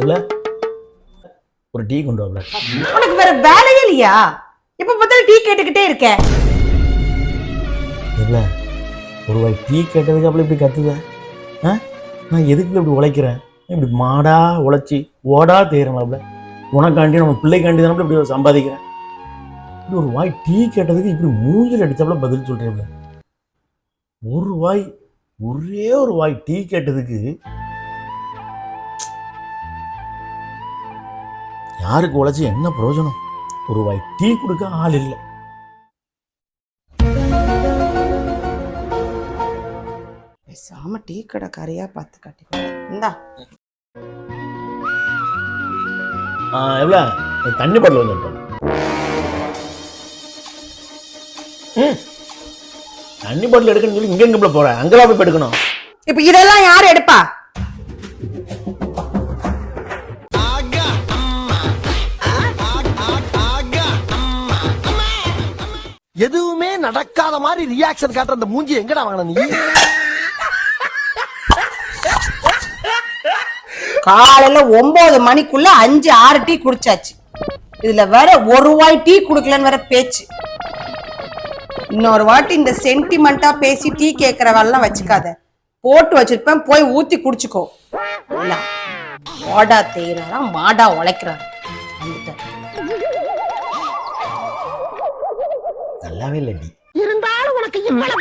இல்ல ஒரு டீ கொண்டு வரல. உனக்கு வேற வேலையே இல்லையா? இப்ப பார்த்தாலும் டீ கேட்டுக்கிட்டே இருக்க. இல்ல ஒரு வாய் டீ கேட்டதுக்கு அப்படி இப்படி கத்துத. நான் எதுக்கு இப்படி உழைக்கிறேன்? இப்படி மாடா உழைச்சி ஓடா தேயிறேன்ல. உனக்காண்டி நம்ம பிள்ளைக்காண்டி தானே இப்படி சம்பாதிக்கிறேன். இப்படி ஒரு வாய் டீ கேட்டதுக்கு இப்படி மூஞ்சில் அடிச்சாப்புல பதில் சொல்றேன்ல. ஒரே ஒரு வாய் டீ கேட்டதுக்கு யாருக்கு உழைச்சி என்ன பிரயோஜனம்? ஒரு வாய் டீ கொடுக்க ஆள் இல்லை. பேசாம டீ கடைக்காரியா பார்த்து காட்டி இந்தா. எவ்வளோ தண்ணி பாட்டில் வந்துட்டோம். தண்ணி பாட்டில் எடுக்கணும்னு சொல்லி இங்க எங்க போறேன்? அங்கெல்லாம் போய் எடுக்கணும். இப்ப இதெல்லாம் யாரு எடுப்பா? எதுவுமே நடக்காத மாதிரி ரியாக்ஷன் காட்டுற அந்த மூஞ்சி எங்கடா வாங்கின நீ? காலையில 9 மணிக்குள்ள 5-6 டீ குடிச்சாச்சு. இதுல வேற ஒரு வாய் டீ குடுக்கலன்னு வேற பேச்சு. இன்னொரு வாட்டி இந்த சென்டிமெண்டா பேசி டீ கேட்கறவெல்லாம் வச்சுக்காத. போட்டு வச்சிருப்பேன், போய் ஊத்தி குடிச்சுக்கோ. மாடா தேய்றாரா மாடா உழைக்கிறாரு. நல்லாவே இல்லை. இருந்தாலும் உனக்கு இவ்வளவு